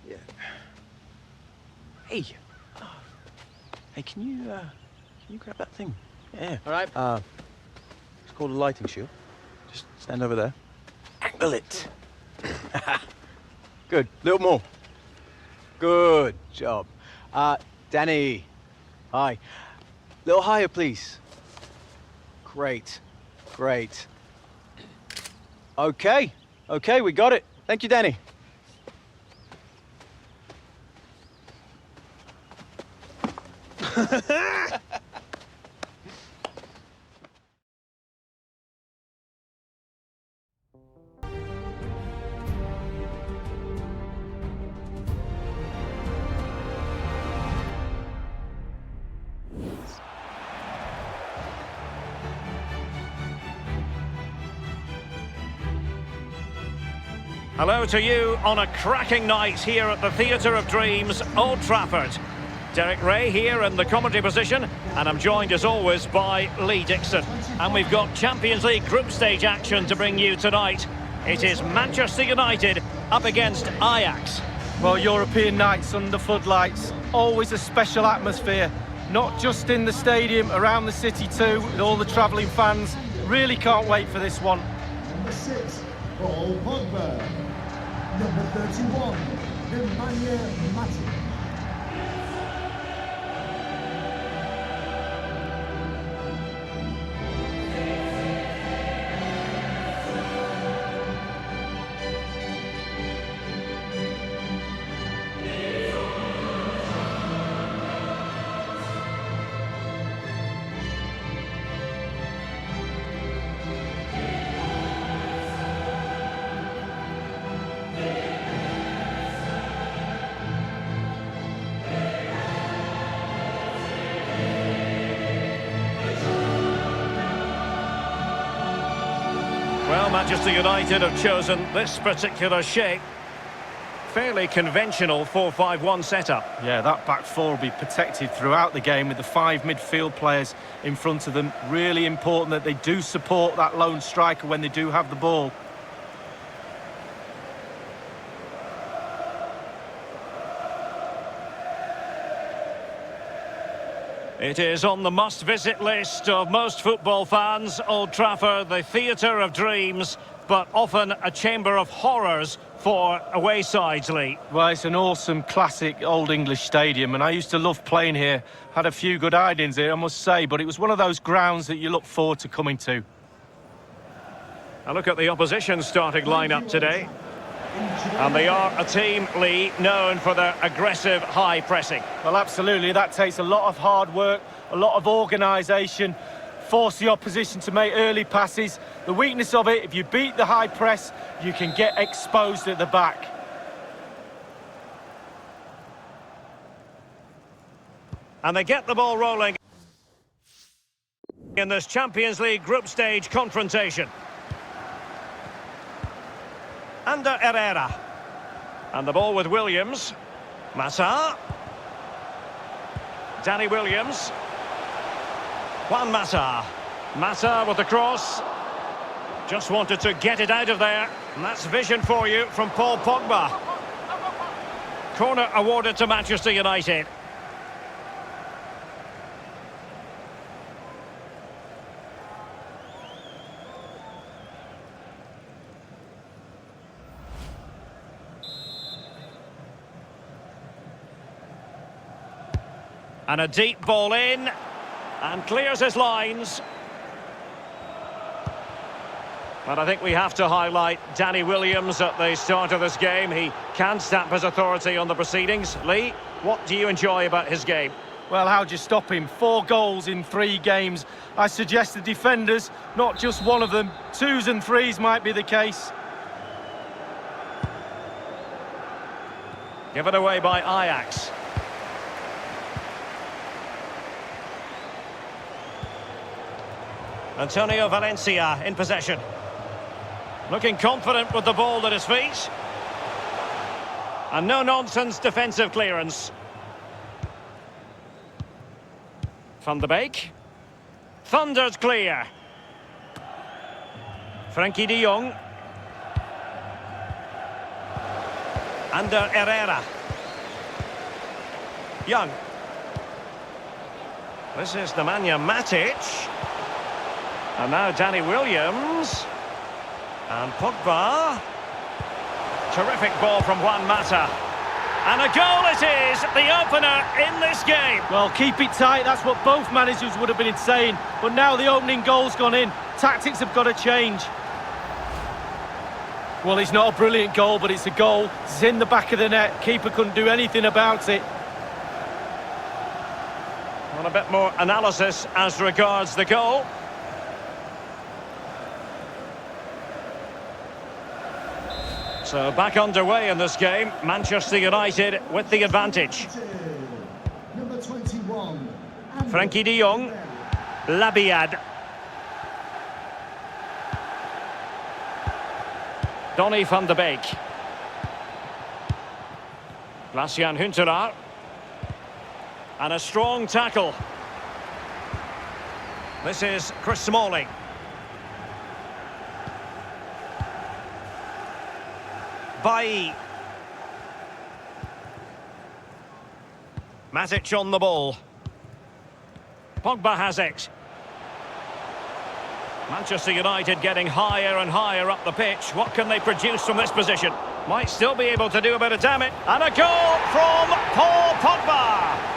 Yeah. Hey. Hey, can you grab that thing? Yeah. All right. It's called a lighting shield. Just stand over there. Angle it. Good. Little more. Good job. Danny. Hi. Little higher, please. Great. Great. Okay. Okay, we got it. Thank you, Danny. Hello to you on a cracking night here at the Theatre of Dreams, Old Trafford. Derek Ray here in the commentary position, and I'm joined as always by Lee Dixon. And we've got Champions League group stage action to bring you tonight. It is Manchester United up against Ajax. Well, European nights under floodlights, always a special atmosphere. Not just in the stadium, around the city too, with all the travelling fans. Really can't wait for this one. Number 6, Paul Pogba. Number 31, Nemanja Matic. Well, Manchester United have chosen this particular shape. Fairly conventional 4-5-1 setup. Yeah, that back four will be protected throughout the game with the 5 midfield players in front of them. Really important that they do support that lone striker when they do have the ball. It is on the must-visit list of most football fans. Old Trafford, the theatre of dreams, but often a chamber of horrors for away sides, Lee. Well, it's an awesome, classic Old English stadium, and I used to love playing here. Had a few good hidings here, I must say, but it was one of those grounds that you look forward to coming to. A look at the opposition starting lineup today. And they are a team, Lee, known for their aggressive high pressing. Well, absolutely. That takes a lot of hard work, a lot of organisation, force the opposition to make early passes. The weakness of it, if you beat the high press, you can get exposed at the back. And they get the ball rolling in this Champions League group stage confrontation. Under Herrera. And the ball with Williams. Mata. Danny Williams. Juan Mata. Mata with the cross. Just wanted to get it out of there. And that's vision for you from Paul Pogba. Corner awarded to Manchester United. And a deep ball in, and clears his lines. But I think we have to highlight Danny Williams at the start of this game. He can stamp his authority on the proceedings. Lee, what do you enjoy about his game? Well, how'd you stop him? 4 goals in 3 games. I suggest the defenders, not just one of them, 2s and 3s might be the case. Given away by Ajax. Antonio Valencia in possession. Looking confident with the ball at his feet. And no-nonsense defensive clearance. Van de Beek. Thundered clear. Frankie de Jong. Under Herrera. Young. This is Nemanja Matic. And now Danny Williams. And Pogba. Terrific ball from Juan Mata. And a goal it is, the opener in this game. Well, keep it tight, that's what both managers would have been saying. But now the opening goal's gone in. Tactics have got to change. Well, it's not a brilliant goal, but it's a goal. It's in the back of the net. Keeper couldn't do anything about it. And a bit more analysis as regards the goal. So back underway in this game. Manchester United with the advantage. Number 21. Frankie de Jong. Labiad. Donny van de Beek. Lassian Huntelaar. And a strong tackle. This is Chris Smalling. Bailly. Matic on the ball. Pogba has it. Manchester United getting higher and higher up the pitch. What can they produce from this position? Might still be able to do a bit of damage. And a goal from Paul Pogba.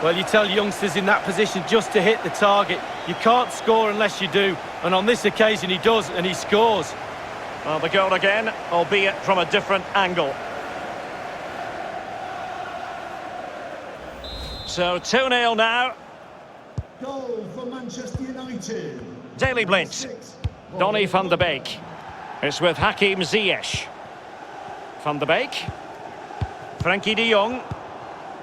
Well, you tell youngsters in that position just to hit the target. You can't score unless you do. And on this occasion he does, and he scores. Well, the goal again, albeit from a different angle. So 2-0 now. Goal for Manchester United. Daley Blind. Donny van de Beek. It's with Hakim Ziyech. Van de Beek. Frankie de Jong.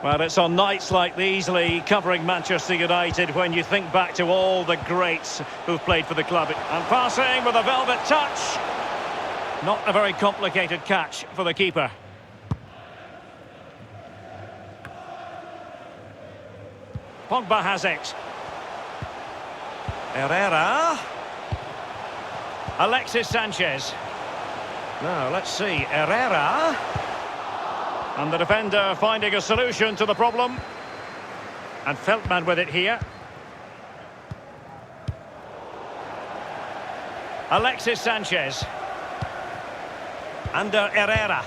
Well, it's on nights like these, Lee, covering Manchester United when you think back to all the greats who've played for the club. And passing with a velvet touch. Not a very complicated catch for the keeper. Pogba has it. Herrera. Alexis Sanchez. Now, let's see. Herrera. And the defender finding a solution to the problem. And Feldman with it here. Alexis Sanchez. Under Herrera.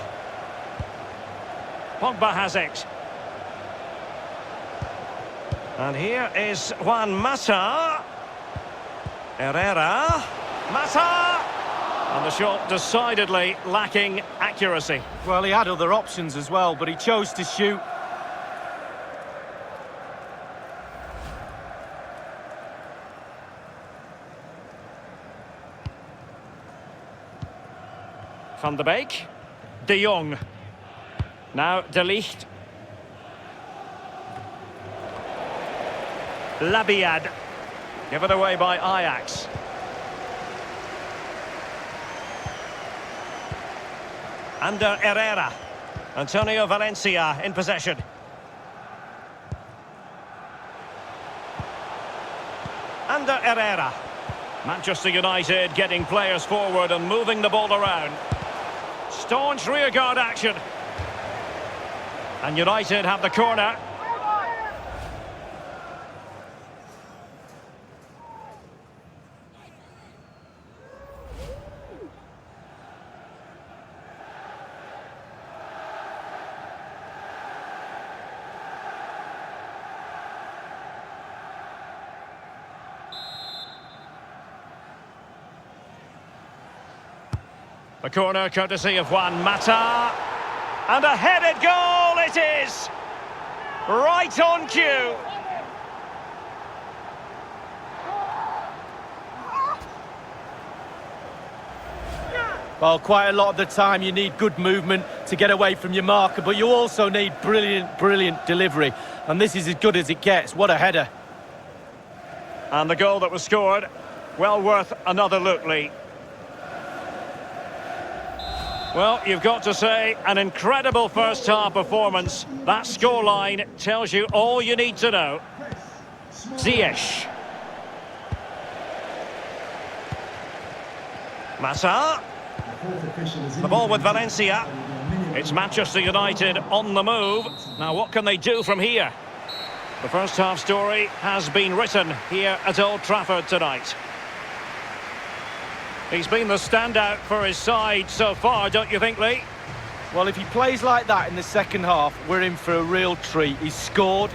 Pogba has it. And here is Juan Mata. Herrera. Mata! And the shot decidedly lacking accuracy. Well, he had other options as well, but he chose to shoot. Van de Beek. De Jong. Now De Ligt. Labiad. Given away by Ajax. Under Herrera. Antonio Valencia in possession. Under Herrera. Manchester United getting players forward and moving the ball around. Staunch rearguard action. And United have the corner. The corner courtesy of Juan Mata. And a headed goal it is! Right on cue. Well, quite a lot of the time you need good movement to get away from your marker, but you also need brilliant delivery. And this is as good as it gets. What a header. And the goal that was scored Well worth another look, Lee. Well, you've got to say, an incredible first-half performance. That scoreline tells you all you need to know. Zeus. Massa. The ball with Valencia. It's Manchester United on the move. Now, what can they do from here? The first-half story has been written here at Old Trafford tonight. He's been the standout for his side so far, don't you think, Lee? Well, if he plays like that in the second half, we're in for a real treat. He's scored.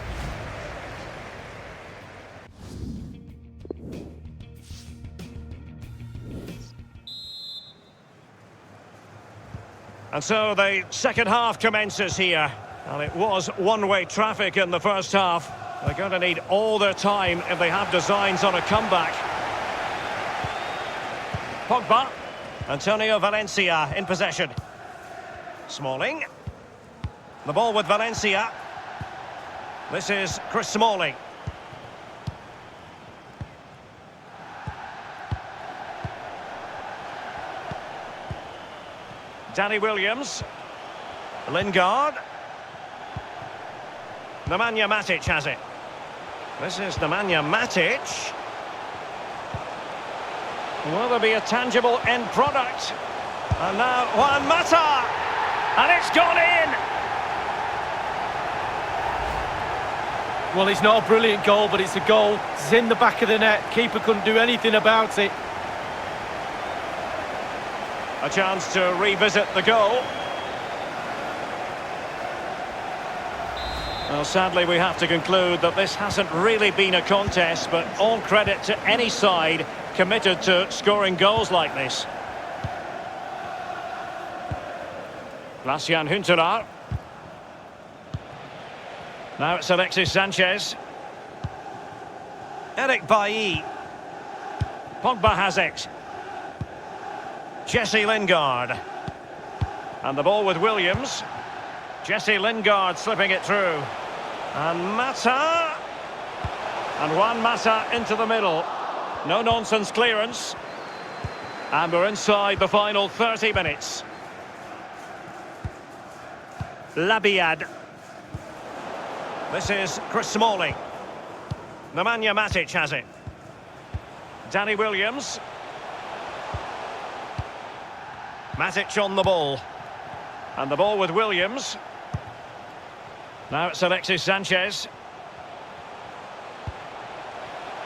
And so the second half commences here. And it was one-way traffic in the first half. They're going to need all their time if they have designs on a comeback. Pogba. Antonio Valencia in possession. Smalling. The ball with Valencia. This is Chris Smalling. Danny Williams. Lingard. Nemanja Matic has it. This is Nemanja Matic. Will there be a tangible end product? And now Juan Mata! And it's gone in! Well, it's not a brilliant goal, but it's a goal. It's in the back of the net. Keeper couldn't do anything about it. A chance to revisit the goal. Well, sadly, we have to conclude that this hasn't really been a contest, but all credit to any side committed to scoring goals like this. Jan Huntelaar. Now it's Alexis Sanchez. Eric Bailly. Pogba has it. Jesse Lingard. And the ball with Williams. Jesse Lingard slipping it through. And Mata. And Juan Mata into the middle. No-nonsense clearance. And we're inside the final 30 minutes. Labiad. This is Chris Smalling. Nemanja Matic has it. Danny Williams. Matic on the ball. And the ball with Williams. Now it's Alexis Sanchez.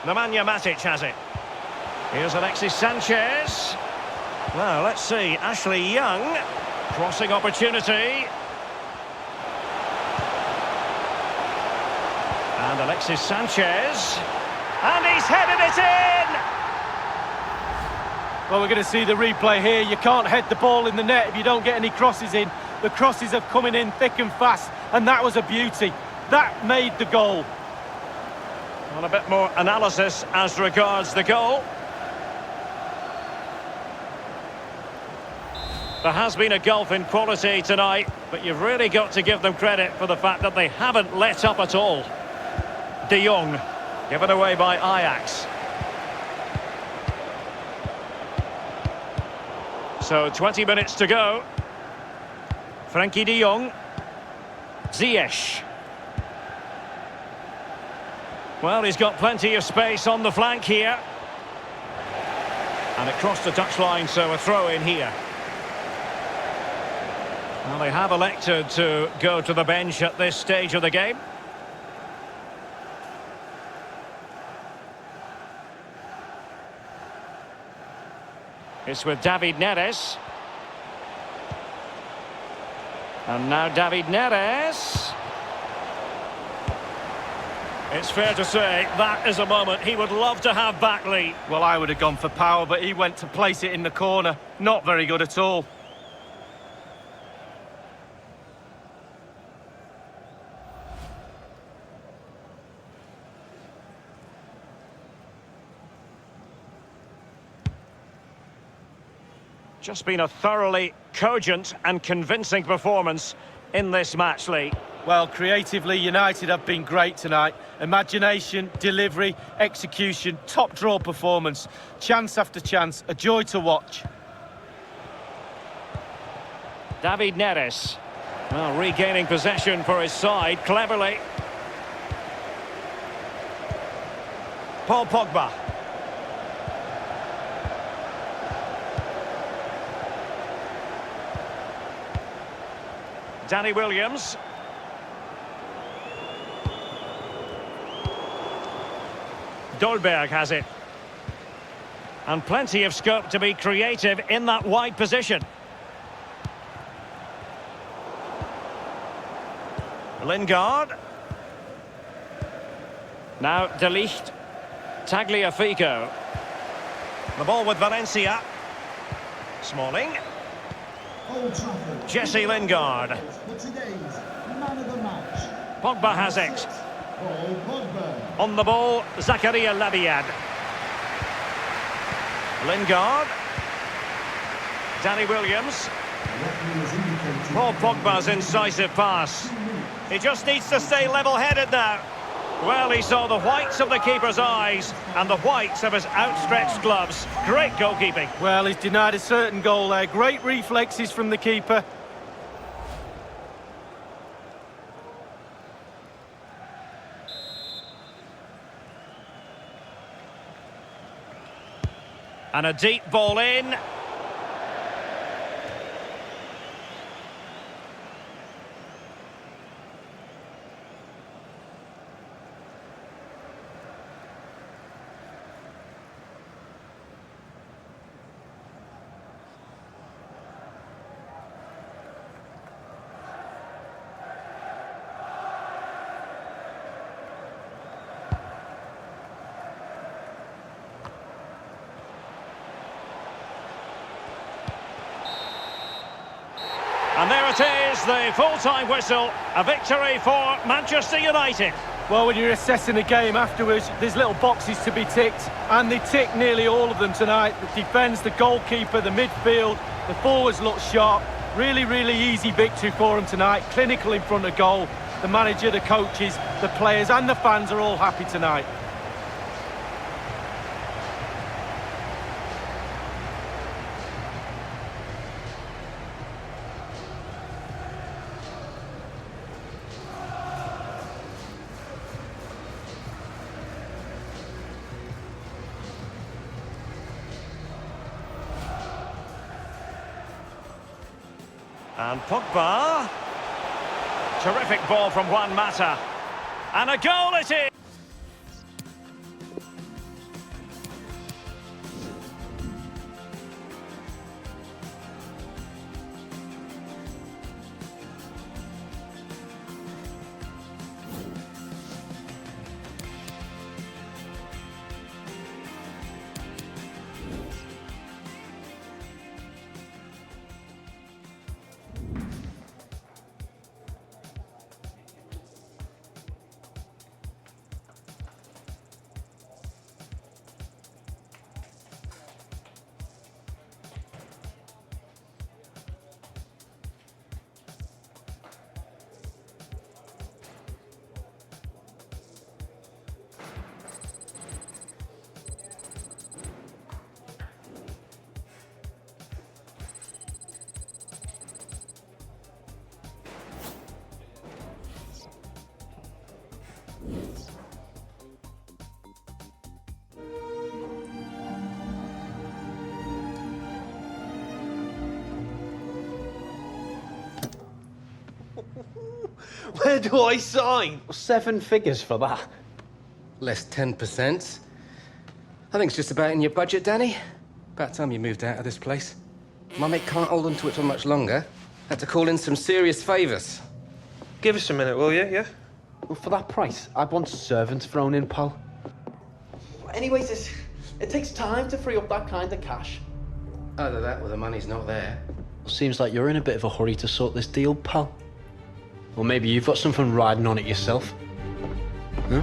Nemanja Matic has it. Here's Alexis Sanchez. Now, let's see. Ashley Young. Crossing opportunity. And Alexis Sanchez. And he's headed it in! Well, we're going to see the replay here. You can't head the ball in the net if you don't get any crosses in. The crosses are coming in thick and fast, and that was a beauty. That made the goal. Well, a bit more analysis as regards the goal. There has been a gulf in quality tonight, but you've really got to give them credit for the fact that they haven't let up at all. De Jong, given away by Ajax. So 20 minutes to go. Frankie de Jong. Ziyech. Well, he's got plenty of space on the flank here. And it crossed the touchline, so a throw in here. Well, they have elected to go to the bench at this stage of the game. It's with David Neres. And now David Neres. It's fair to say that is a moment he would love to have back, Lee. Well, I would have gone for power, but he went to place it in the corner. Not very good at all. Just been a thoroughly cogent and convincing performance in this match, Lee. Well, creatively, United have been great tonight. Imagination, delivery, execution, top draw performance. Chance after chance, a joy to watch. David Neres. Well, regaining possession for his side, cleverly. Paul Pogba. Danny Williams. Dolberg has it. And plenty of scope to be creative in that wide position. Lingard. Now De Ligt. Tagliafico. The ball with Valencia. Smalling. Old Trafford. Jesse Lingard. For today's man of the match. Pogba has it. Paul Pogba. On the ball, Zakaria Labiad. Lingard. Danny Williams. Referee has indicated Paul Pogba's incisive pass. He just needs to stay level-headed now. Well, he saw the whites of the keeper's eyes and the whites of his outstretched gloves. Great goalkeeping. Well, he's denied a certain goal there. Great reflexes from the keeper. And a deep ball in. And there it is, the full-time whistle. A victory for Manchester United. Well, when you're assessing a game afterwards, there's little boxes to be ticked, and they tick nearly all of them tonight. The defence, the goalkeeper, the midfield, the forwards look sharp. Really, really easy victory for them tonight. Clinical in front of goal. The manager, the coaches, the players and the fans are all happy tonight. And Pogba. Terrific ball from Juan Mata. And a goal it is! Where do I sign? 7 figures for that. Less 10%. I think it's just about in your budget, Danny. About time you moved out of this place. My mate can't hold on to it for much longer. Had to call in some serious favours. Give us a minute, will you? Yeah? Well, for that price, I'd want servants thrown in, pal. Anyways, it takes time to free up that kind of cash. Either that or the money's not there. Seems like you're in a bit of a hurry to sort this deal, pal. Or maybe you've got something riding on it yourself. Huh?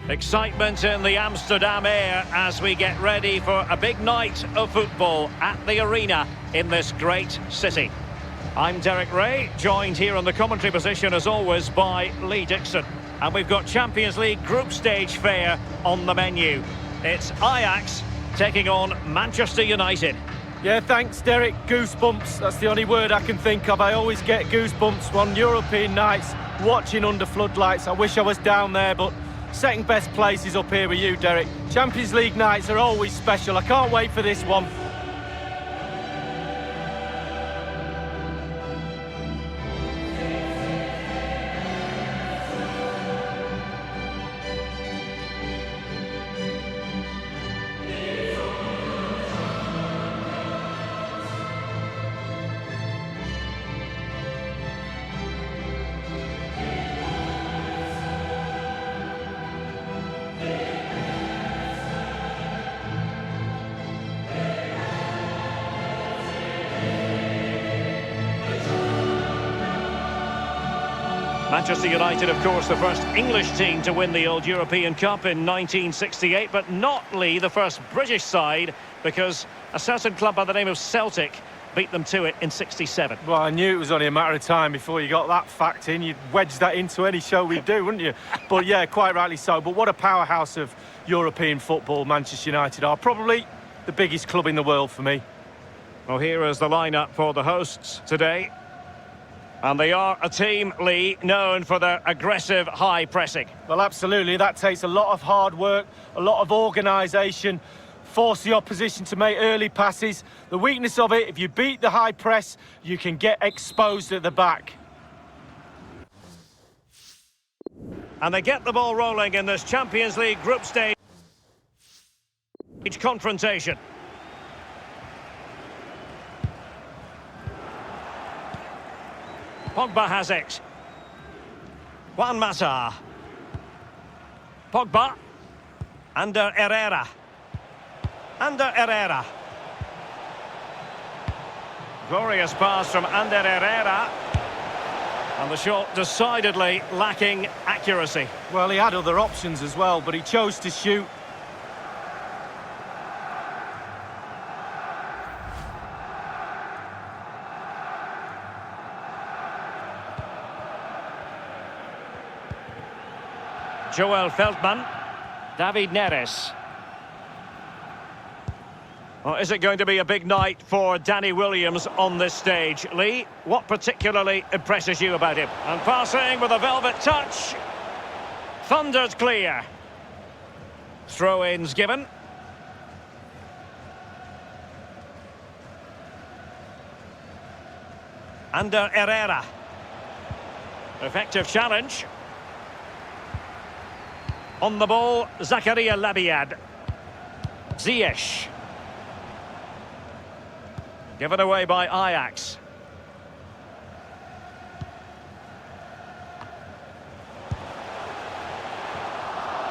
Excitement in the Amsterdam air as we get ready for a big night of football at the arena in this great city. I'm Derek Ray, joined here on the commentary position as always by Lee Dixon. And we've got Champions League group stage fare on the menu. It's Ajax taking on Manchester United. Yeah, thanks, Derek. Goosebumps, that's the only word I can think of. I always get goosebumps on European nights, watching under floodlights. I wish I was down there, but second best place is up here with you, Derek. Champions League nights are always special. I can't wait for this one. Manchester United, of course, the first English team to win the old European Cup in 1968, but not, Lee, the first British side, because a certain club by the name of Celtic beat them to it in 67. Well, I knew it was only a matter of time before you got that fact in. You'd wedge that into any show we do, wouldn't you? But yeah, quite rightly so. But what a powerhouse of European football Manchester United are. Probably the biggest club in the world for me. Well, here is the lineup for the hosts today. And they are a team, Lee, known for their aggressive high pressing. Well, absolutely. That takes a lot of hard work, a lot of organisation, force the opposition to make early passes. The weakness of it, if you beat the high press, you can get exposed at the back. And they get the ball rolling in this Champions League group stage confrontation. Pogba has it. Juan Mata. Pogba. Under Herrera. Under Herrera. Glorious pass from Under Herrera. And the shot decidedly lacking accuracy. Well, he had other options as well, but he chose to shoot. Joel Feldman, David Neres. Well, is it going to be a big night for Danny Williams on this stage? Lee, what particularly impresses you about him? And passing with a velvet touch. Thundered clear. Throw-ins given. Under Herrera. Effective challenge. On the ball, Zakaria Labiad. Ziyech. Given away by Ajax.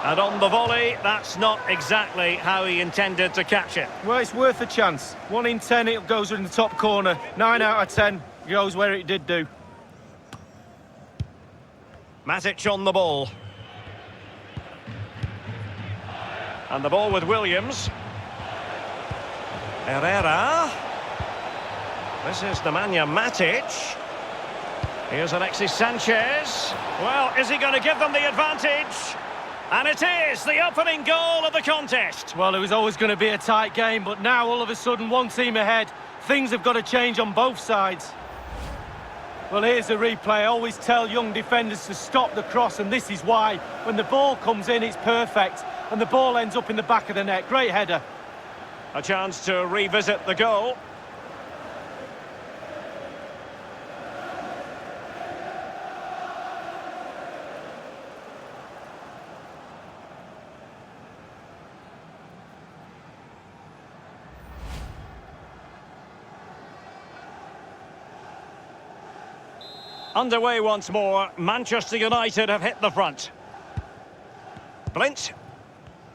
And on the volley, that's not exactly how he intended to catch it. Well, it's worth a chance. 1 in 10, it goes in the top corner. 9 out of 10 goes where it did do. Matic on the ball. And the ball with Williams. Herrera. This is Nemanja Matic. Here's Alexis Sanchez. Well, is he going to give them the advantage? And it is the opening goal of the contest. Well, it was always going to be a tight game, but now all of a sudden one team ahead. Things have got to change on both sides. Well, here's a replay. I always tell young defenders to stop the cross, and this is why. When the ball comes in, it's perfect. And the ball ends up in the back of the net. Great header. A chance to revisit the goal. Underway once more. Manchester United have hit the front. Blint.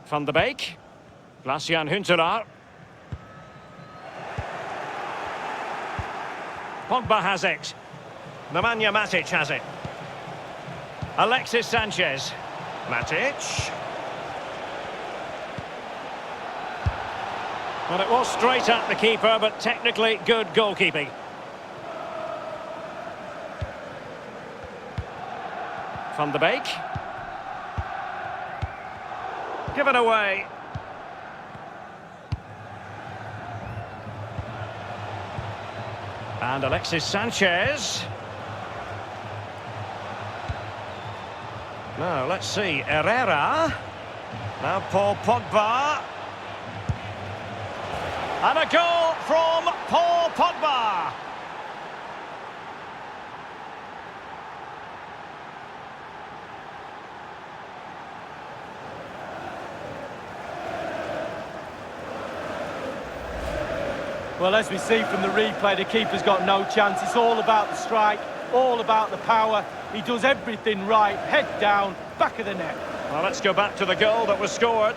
Van de Beek. Glacian Huntelaar. Pogba has it. Nemanja Matic has it. Alexis Sanchez. Matic. Well, it was straight at the keeper, but technically good goalkeeping. Van de Beek. Given away. And Alexis Sanchez. Now, let's see. Herrera. Now Paul Pogba. And a goal from Paul Pogba. Well, as we see from the replay, the keeper's got no chance. It's all about the strike, all about the power. He does everything right, head down, back of the net. Well, let's go back to the goal that was scored.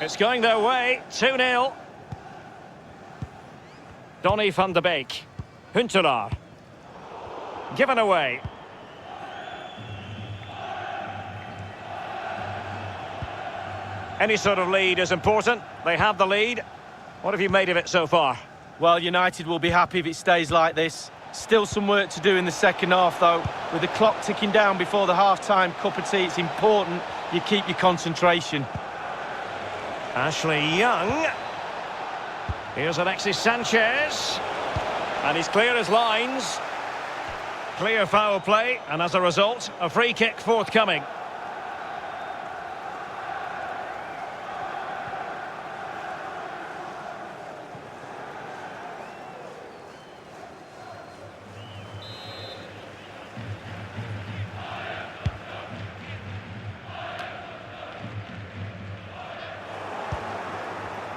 It's going their way, 2-0. Donny van de Beek. Huntelaar. Given away. Any sort of lead is important. They have the lead. What have you made of it so far? Well, United will be happy if it stays like this. Still some work to do in the second half, though. With the clock ticking down before the half-time cup of tea, it's important you keep your concentration. Ashley Young. Here's Alexis Sanchez. And he's clear as lines. Clear foul play, and as a result, a free kick forthcoming.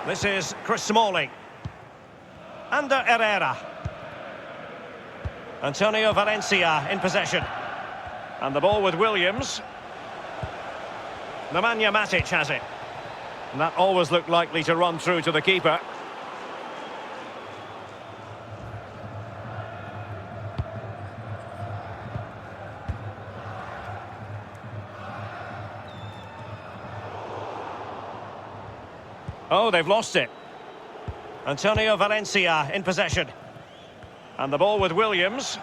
This is Chris Smalling. Under Herrera. Antonio Valencia in possession. And the ball with Williams. Nemanja Matic has it. And that always looked likely to run through to the keeper. Oh, they've lost it. Antonio Valencia in possession. And the ball with Williams.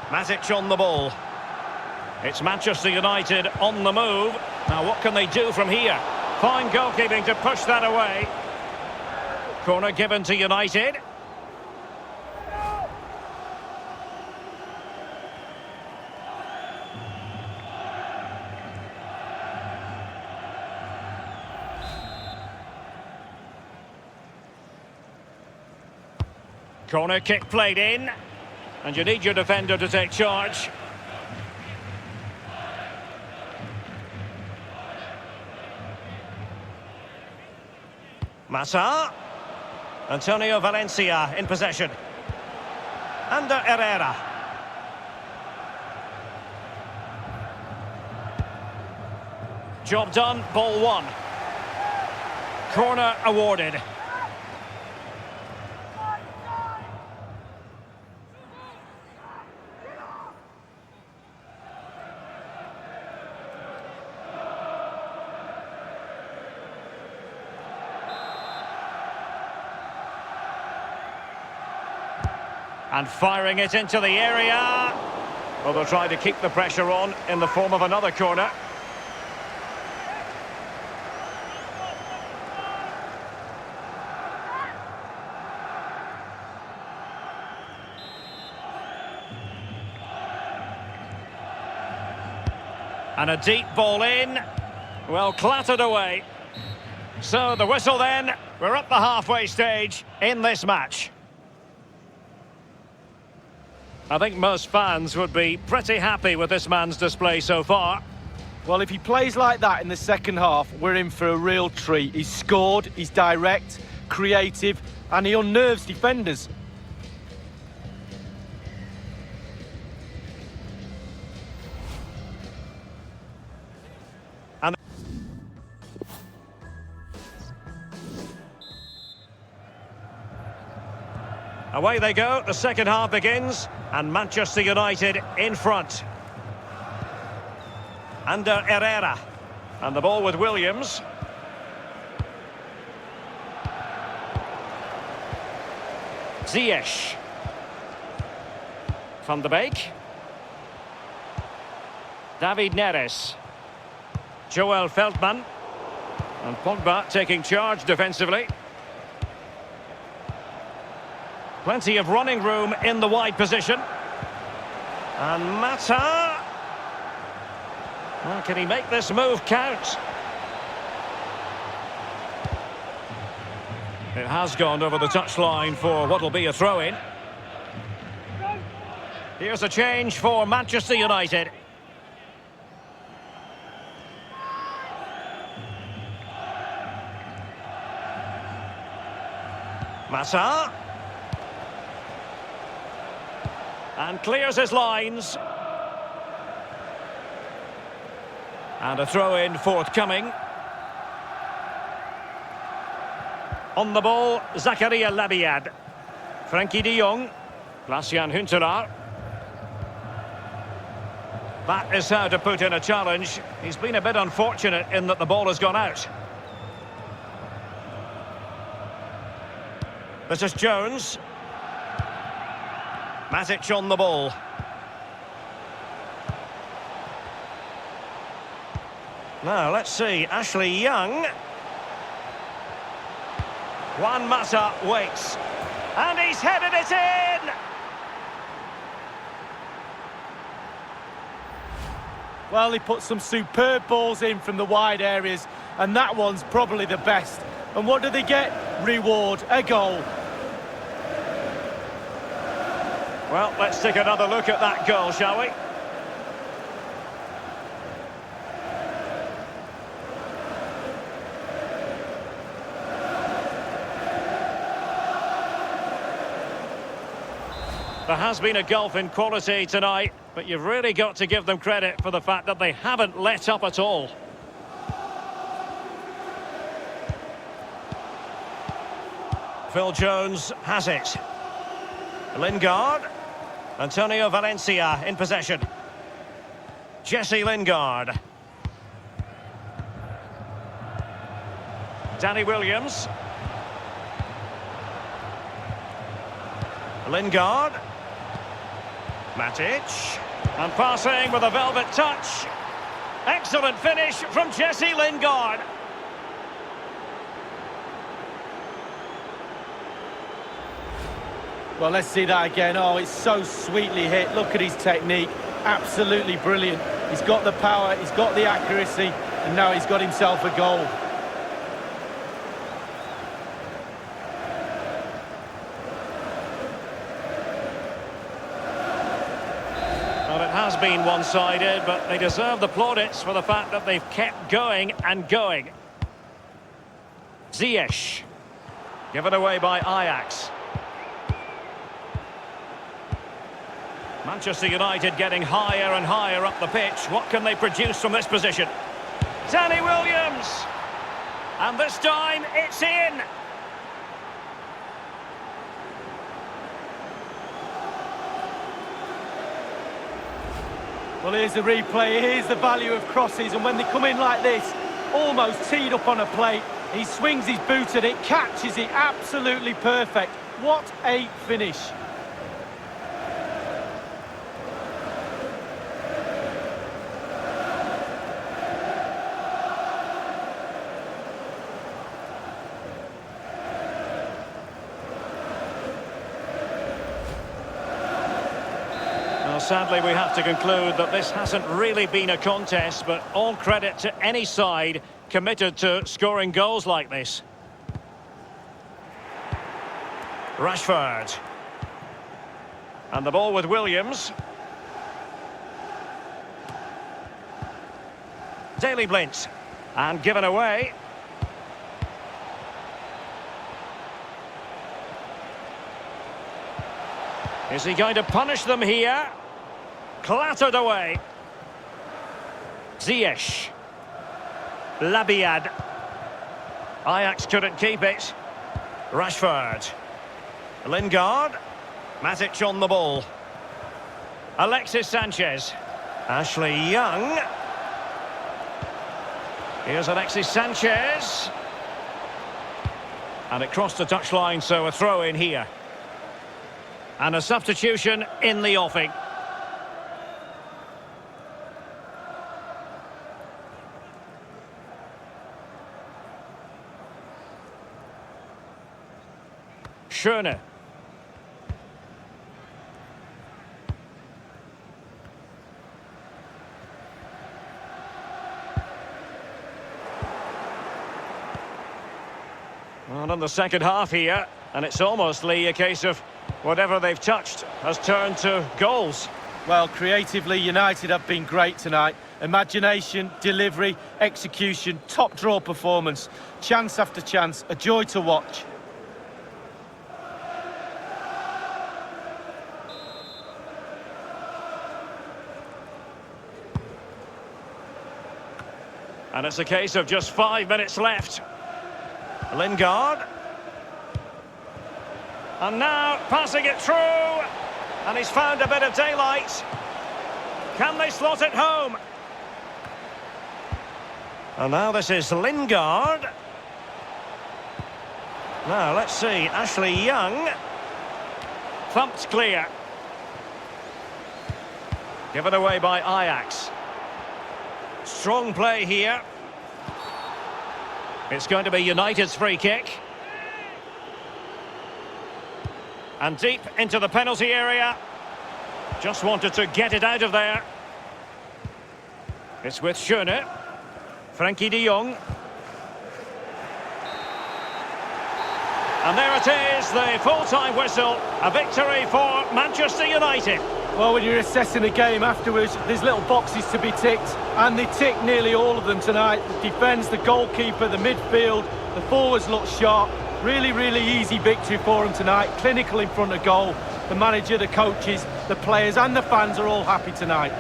Matic on the ball. It's Manchester United on the move. Now what can they do from here? Fine goalkeeping to push that away. Corner given to United. Corner kick played in, and you need your defender to take charge. Massa. Antonio Valencia in possession. Under Herrera. Job done, ball one. Corner awarded. And firing it into the area. Well, they'll try to keep the pressure on in the form of another corner. And a deep ball in. Well, clattered away. So the whistle then. We're at the halfway stage in this match. I think most fans would be pretty happy with this man's display so far. Well, if he plays like that in the second half, we're in for a real treat. He's scored, he's direct, creative, and he unnerves defenders. Away they go, the second half begins, and Manchester United in front. Under Herrera. And the ball with Williams. Ziyech. Van de Beek. David Neres. Joel Feldman. And Pogba taking charge defensively. Plenty of running room in the wide position. And Mata. Well, can he make this move count? It has gone over the touchline for what will be a throw-in. Here's a change for Manchester United. Mata. And clears his lines. And a throw-in forthcoming. On the ball, Zakaria Labiad. Frankie de Jong. Glacian Huntelaar. That is how to put in a challenge. He's been a bit unfortunate in that the ball has gone out. This is Jones. Matic on the ball. Now, let's see. Ashley Young. Juan Mata waits. And he's headed it in! Well, he put some superb balls in from the wide areas, and that one's probably the best. And what do they get? Reward, a goal. Well, let's take another look at that goal, shall we? There has been a gulf in quality tonight, but you've really got to give them credit for the fact that they haven't let up at all. Phil Jones has it. Lingard. Antonio Valencia in possession. Jesse Lingard. Danny Williams. Lingard. Matic. And passing with a velvet touch. Excellent finish from Jesse Lingard. Well, let's see that again. Oh, it's so sweetly hit. Look at his technique. Absolutely brilliant. He's got the power, he's got the accuracy, and now he's got himself a goal. Well, it has been one-sided, but they deserve the plaudits for the fact that they've kept going and going. Ziyech. Given away by Ajax. Manchester United getting higher and higher up the pitch. What can they produce from this position? Danny Williams! And this time, it's in! Well, here's the replay. Here's the value of crosses. And when they come in like this, almost teed up on a plate, he swings his boot at it, catches it, absolutely perfect. What a finish. Sadly, we have to conclude that this hasn't really been a contest, but all credit to any side committed to scoring goals like this. Rashford. And the ball with Williams. Daley Blind. And given away. Is he going to punish them here? Clattered away. Ziyech. Labiad. Ajax couldn't keep it. Rashford. Lingard. Matic on the ball. Alexis Sanchez. Ashley Young. Here's Alexis Sanchez. And it crossed the touchline, so a throw in here. And a substitution in the offing. Schöne. Well, in the second half here, and it's almost, Lee, a case of whatever they've touched has turned to goals. Well, creatively, United have been great tonight. Imagination, delivery, execution, top draw performance. Chance after chance, a joy to watch. And it's a case of just 5 minutes left. Lingard. And now passing it through. And he's found a bit of daylight. Can they slot it home? And now this is Lingard. Now let's see. Ashley Young. Thumped clear. Given away by Ajax. Strong play here. It's going to be United's free kick. And deep into the penalty area. Just wanted to get it out of there. It's with Schöne. Frankie de Jong. And there it is, the full-time whistle. A victory for Manchester United. Well, when you're assessing a game afterwards, there's little boxes to be ticked, and they tick nearly all of them tonight. The defence, the goalkeeper, the midfield, the forwards look sharp. Really, really easy victory for them tonight. Clinical in front of goal. The manager, the coaches, the players and the fans are all happy tonight.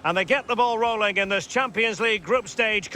And they get the ball rolling in this Champions League group stage.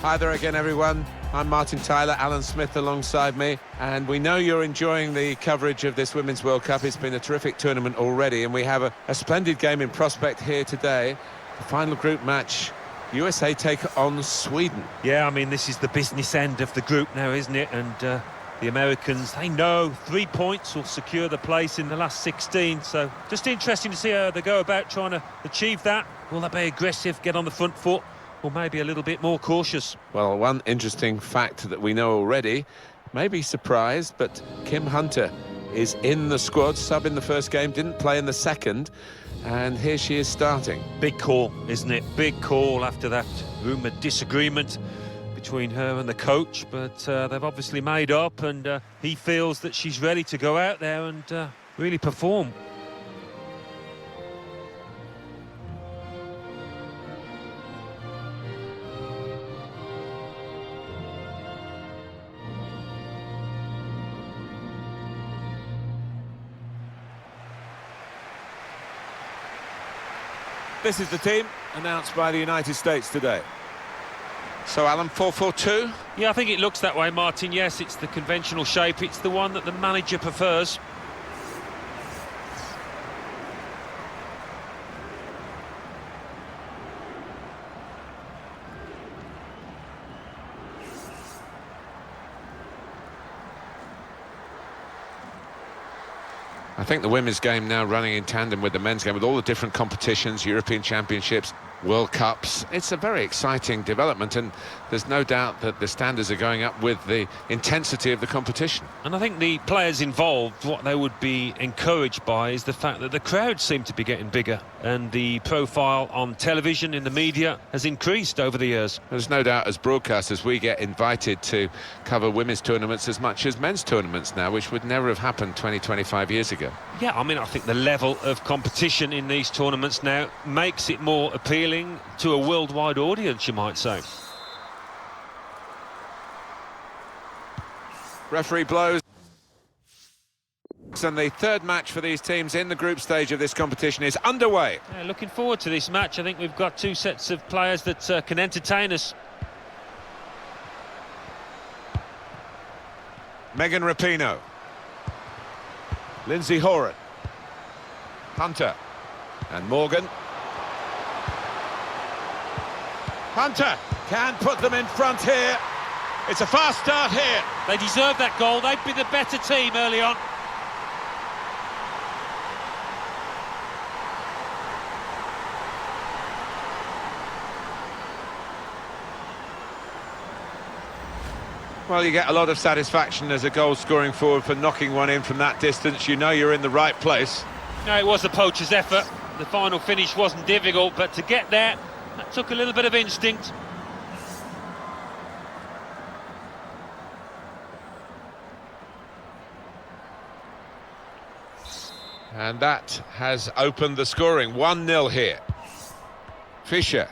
Hi there again, everyone. I'm Martin Tyler, Alan Smith alongside me, and we know you're enjoying the coverage of this Women's World Cup. It's been a terrific tournament already, and we have a splendid game in prospect here today. The final group match, USA take on Sweden. Yeah, I mean, this is the business end of the group now, isn't it? And the Americans, they know 3 points will secure the place in the last 16. So just interesting to see how they go about trying to achieve that. Will they be aggressive, get on the front foot, or maybe a little bit more cautious? Well, one interesting fact that we know already, may be surprised, but Kim Hunter is in the squad, sub in the first game, didn't play in the second, and here she is starting. Big call, isn't it? Big call after that rumoured disagreement between her and the coach, but they've obviously made up, and he feels that she's ready to go out there and really perform. This is the team announced by the United States today. So, Alan, 4-4-2? Yeah, I think it looks that way, Martin. Yes, it's the conventional shape. It's the one that the manager prefers. I think the women's game now running in tandem with the men's game, with all the different competitions, European Championships, World Cups. It's a very exciting development, and there's no doubt that the standards are going up with the intensity of the competition. And I think the players involved, what they would be encouraged by is the fact that the crowds seem to be getting bigger, and the profile on television, in the media, has increased over the years. There's no doubt, as broadcasters, we get invited to cover women's tournaments as much as men's tournaments now, which would never have happened 20, 25 years ago. Yeah, I mean, I think the level of competition in these tournaments now makes it more appealing to a worldwide audience, you might say. Referee blows. And the third match for these teams in the group stage of this competition is underway. Yeah, looking forward to this match. I think we've got two sets of players that can entertain us. Megan Rapinoe. Lindsay Horan. Hunter. And Morgan. Hunter can put them in front here. It's a fast start here. They deserve that goal. They've been the better team early on. Well, you get a lot of satisfaction as a goal-scoring forward for knocking one in from that distance. You know you're in the right place. No, it was a poacher's effort. The final finish wasn't difficult, but to get there, that took a little bit of instinct. And that has opened the scoring. 1-0 here. Fischer.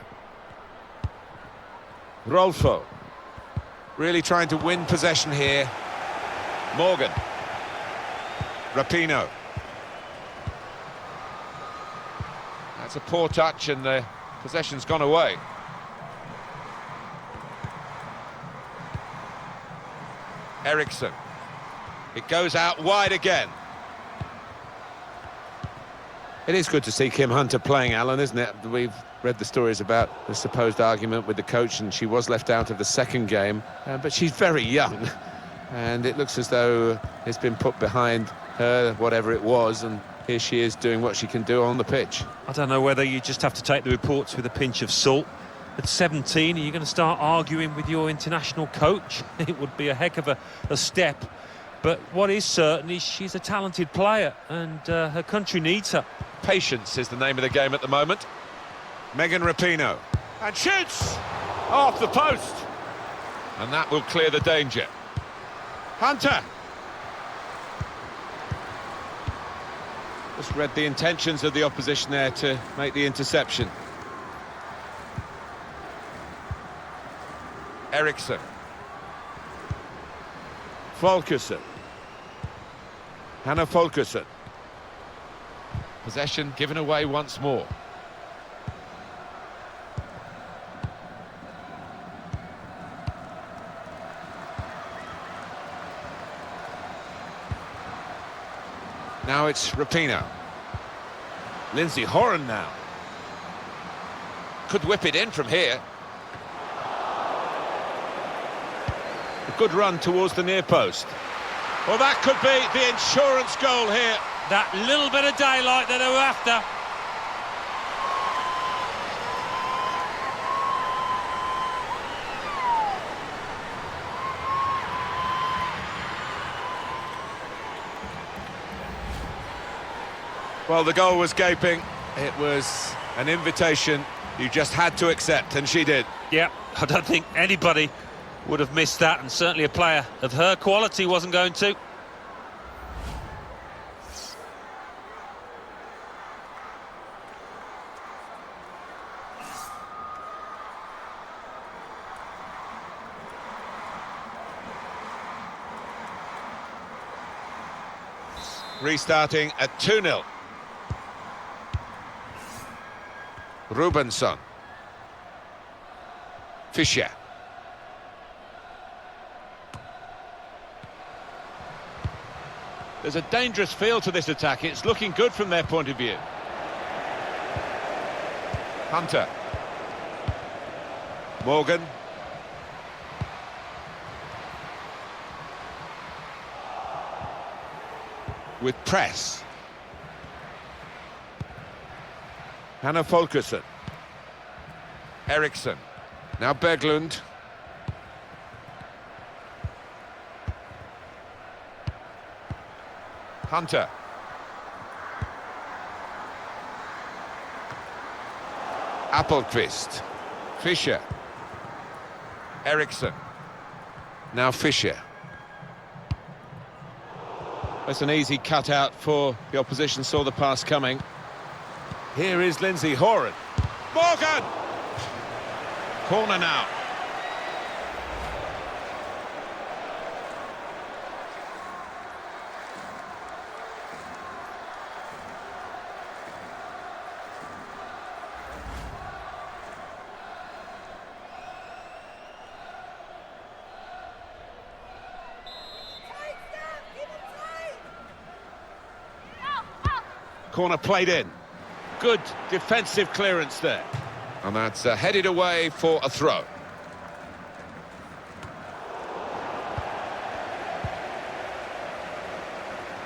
Rolfo. Really trying to win possession here. Morgan. Rapinoe. That's a poor touch and the possession's gone away. Eriksson. It goes out wide again. It is good to see Kim Hunter playing, Alan, isn't it? We've read the stories about the supposed argument with the coach, and she was left out of the second game. But she's very young, and it looks as though it's been put behind her, whatever it was, and here she is doing what she can do on the pitch. I don't know whether you just have to take the reports with a pinch of salt. At 17, are you going to start arguing with your international coach? It would be a heck of a step. But what is certain is she's a talented player, and her country needs her. Patience is the name of the game at the moment. Megan Rapinoe. And shoots! Off the post! And that will clear the danger. Hunter! Just read the intentions of the opposition there to make the interception. Eriksson. Folkesson. Hannah Folkesson. Possession given away once more. Now it's Rapinoe. Lindsay Horan now. Could whip it in from here. A good run towards the near post. Well, that could be the insurance goal here. That little bit of daylight that they were after. Well, the goal was gaping. It was an invitation you just had to accept, and she did. Yeah, I don't think anybody would have missed that, and certainly a player of her quality wasn't going to. Restarting at 2-0. Rubenson. Fischer. There's a dangerous feel to this attack. It's looking good from their point of view. Hunter. Morgan. With press. Hanna Folkesson. Eriksson. Now Berglund. Hunter. Appelqvist. Fischer. Eriksson. Now Fischer. That's an easy cutout for the opposition, saw the pass coming. Here is Lindsay Horan. Morgan! Corner now. Corner played in. Good defensive clearance there. And that's headed away for a throw.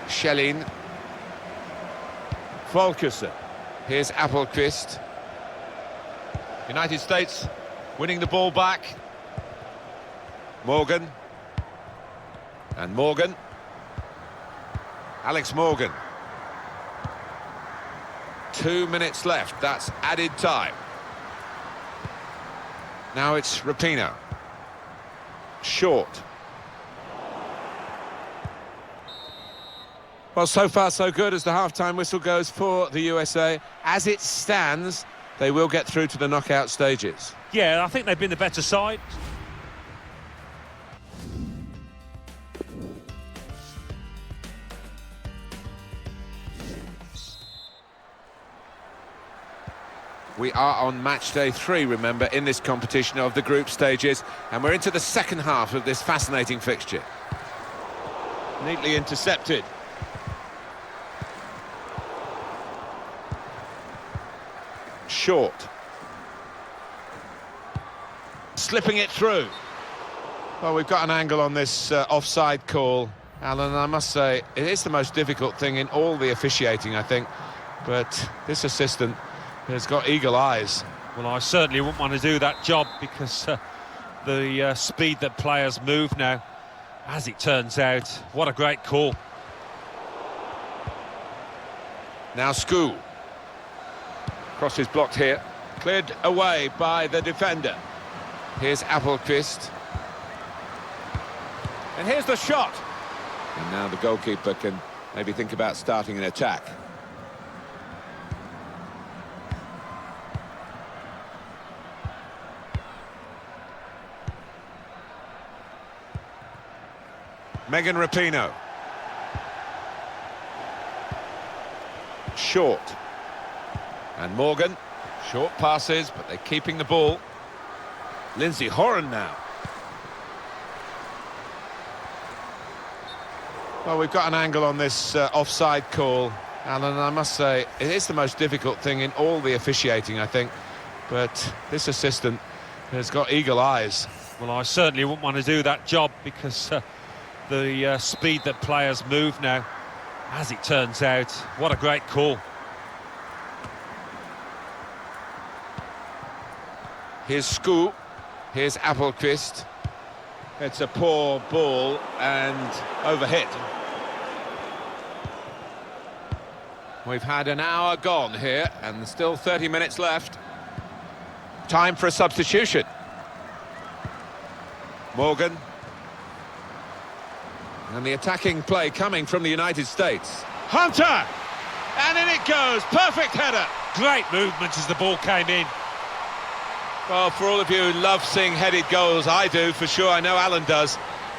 Schelling. Folkesson. Here's Appelqvist. United States winning the ball back. Morgan. And Morgan. Alex Morgan. 2 minutes left, that's added time. Now it's Rapinoe. Short. Well, so far so good as the half-time whistle goes for the USA. As it stands, they will get through to the knockout stages. Yeah, I think they've been the better side. We are on match day 3, remember, in this competition of the group stages, and we're into the second half of this fascinating fixture. Neatly intercepted. Short. Slipping it through. Well, we've got an angle on this offside call, Alan, and I must say, it is the most difficult thing in all the officiating, I think, but this assistant has got eagle eyes. Well, I certainly wouldn't want to do that job because the speed that players move now, as it turns out, what a great call. Now Skoo. Cross is blocked here. Cleared away by the defender. Here's Appelqvist. And here's the shot. And now the goalkeeper can maybe think about starting an attack. Megan Rapinoe. Short. And Morgan. Short passes, but they're keeping the ball. Lindsay Horan now. Well, we've got an angle on this offside call, Alan, and I must say, it is the most difficult thing in all the officiating, I think, but this assistant has got eagle eyes. Well, I certainly wouldn't want to do that job because the speed that players move now, as it turns out, what a great call. Here's Skoo. Here's Appelqvist. It's a poor ball and overhit. We've had an hour gone here and there's still 30 minutes left. Time for a substitution. Morgan. And the attacking play coming from the United States. Hunter! And in it goes. Perfect header. Great movement as the ball came in. Well, for all of you who love seeing headed goals, I do, for sure. I know Alan does.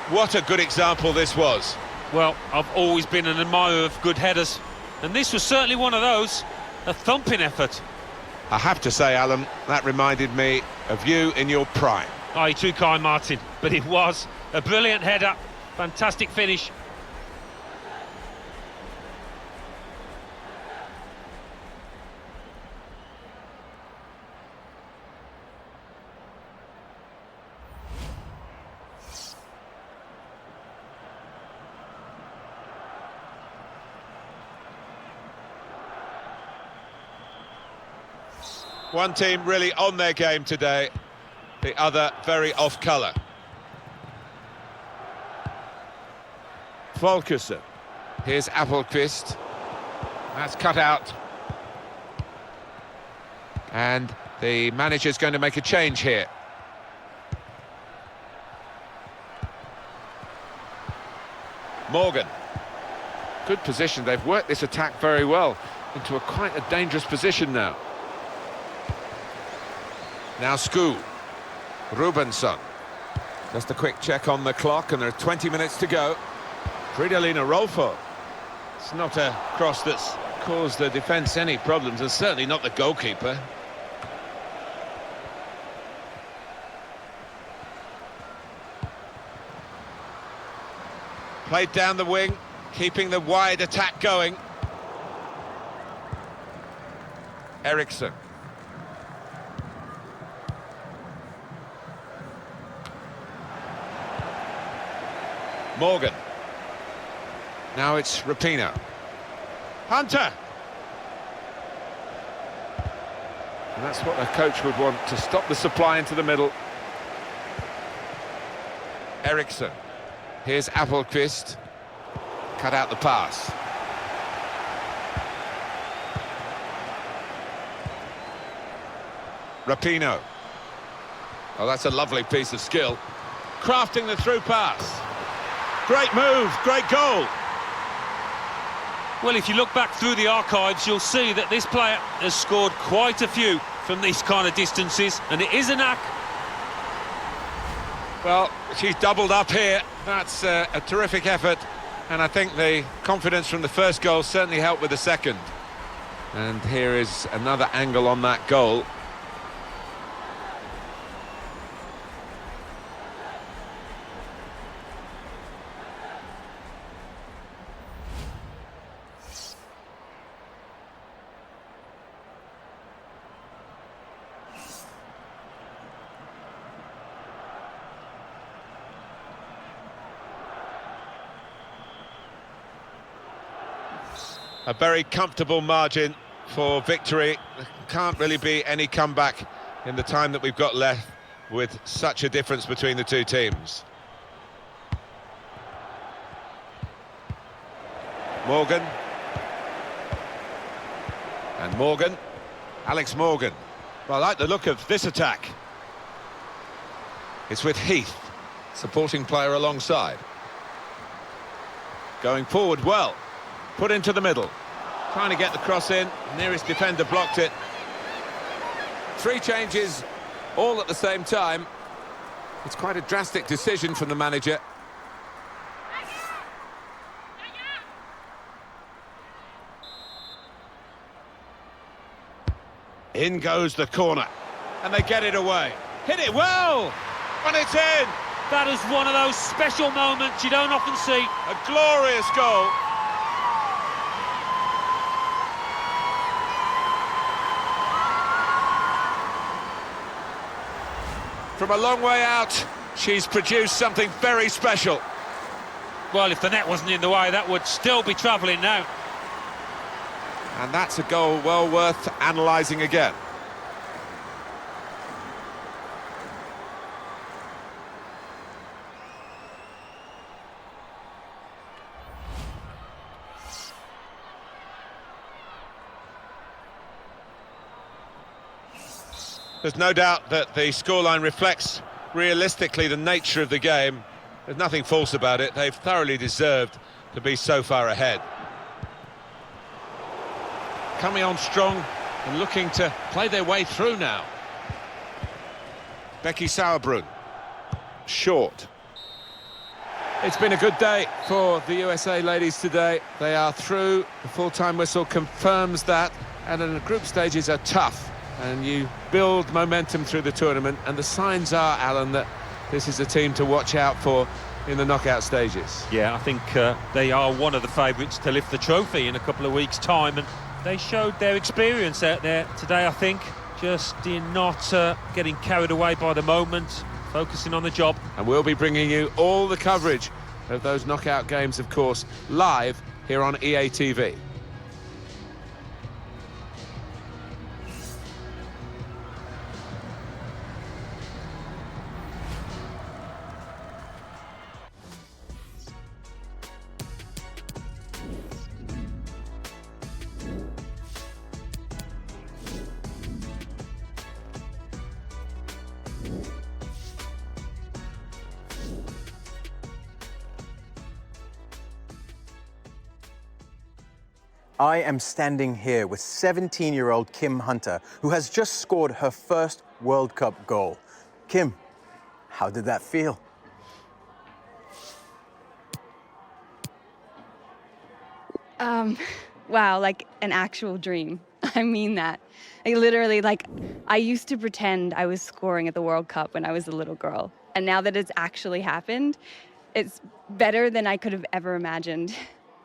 What a good example this was. Well, I've always been an admirer of good headers, and this was certainly one of those. A thumping effort. I have to say, Alan, that reminded me of you in your prime. Oh, you're too kind, Martin, but it was a brilliant header, fantastic finish. One team really on their game today, the other very off colour. Volkersen. Here's Appelqvist. That's cut out. And the manager's going to make a change here. Morgan. Good position. They've worked this attack very well into quite a dangerous position now. Now Skoo, Rubenson. Just a quick check on the clock, and there are 20 minutes to go. Fridolina Rolfo. It's not a cross that's caused the defence any problems, and certainly not the goalkeeper. Played down the wing, keeping the wide attack going. Eriksson. Morgan. Now it's Rapinoe. Hunter! And that's what a coach would want, to stop the supply into the middle. Eriksson. Here's Appelqvist. Cut out the pass. Rapinoe. Oh, that's a lovely piece of skill. Crafting the through pass. Great move, great goal. Well, if you look back through the archives, you'll see that this player has scored quite a few from these kind of distances, and it is a knack. Well, she's doubled up here. That's a terrific effort, and I think the confidence from the first goal certainly helped with the second. And here is another angle on that goal. A very comfortable margin for victory. There can't really be any comeback in the time that we've got left with such a difference between the two teams. Morgan. And Morgan. Alex Morgan. Well, I like the look of this attack. It's with Heath, supporting player alongside. Going forward well. Put into the middle. Trying to get the cross in. Nearest defender blocked it. Three changes, all at the same time. It's quite a drastic decision from the manager. In goes the corner. And they get it away. Hit it well! And it's in! That is one of those special moments you don't often see. A glorious goal. From a long way out, she's produced something very special. Well, if the net wasn't in the way, that would still be travelling now. And that's a goal well worth analysing again. There's no doubt that the scoreline reflects realistically the nature of the game. There's nothing false about it. They've thoroughly deserved to be so far ahead. Coming on strong and looking to play their way through now. Becky Sauerbrunn. Short. It's been a good day for the USA ladies today. They are through. The full-time whistle confirms that. And the group stages are tough. and you build momentum through the tournament, and the signs are, Alan, that this is a team to watch out for in the knockout stages. Yeah, I think they are one of the favourites to lift the trophy in a couple of weeks' time, and they showed their experience out there today, I think, just in not getting carried away by the moment, focusing on the job. And we'll be bringing you all the coverage of those knockout games, of course, live here on EA TV. I am standing here with 17-year-old Kim Hunter, who has just scored her first World Cup goal. Kim, how did that feel? Wow, like an actual dream. I mean that. I literally, I used to pretend I was scoring at the World Cup when I was a little girl. And now that it's actually happened, it's better than I could have ever imagined.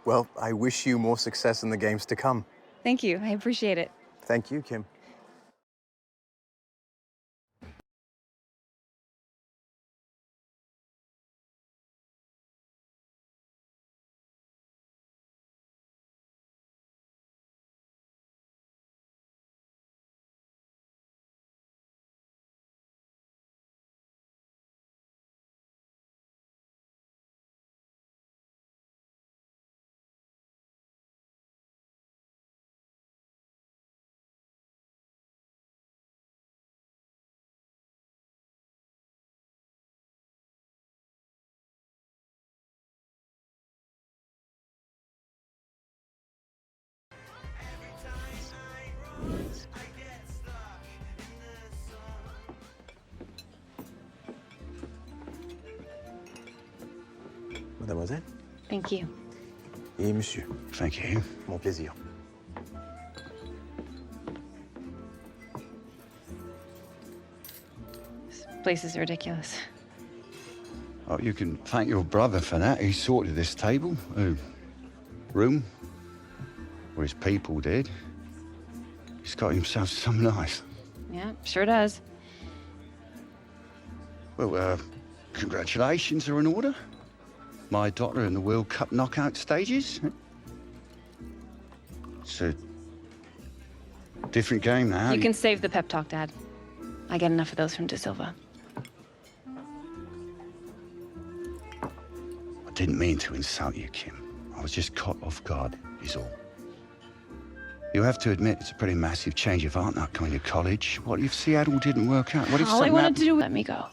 Well, I wish you more success in the games to come. Thank you. I appreciate it. Thank you, Kim. Mademoiselle? Thank you. Et monsieur. Thank you. Mon plaisir. This place is ridiculous. Oh, you can thank your brother for that. He sorted this table, room, where his people did. He's got himself some nice. Yeah, sure does. Well, congratulations are in order. My daughter in the World Cup knockout stages. It's a different game now. You can save the pep talk, Dad. I get enough of those from De Silva. I didn't mean to insult you, Kim. I was just caught off guard, is all. You have to admit, it's a pretty massive change of heart not coming to college. What if Seattle didn't work out? What if All I something wanted happened? to do was let me go.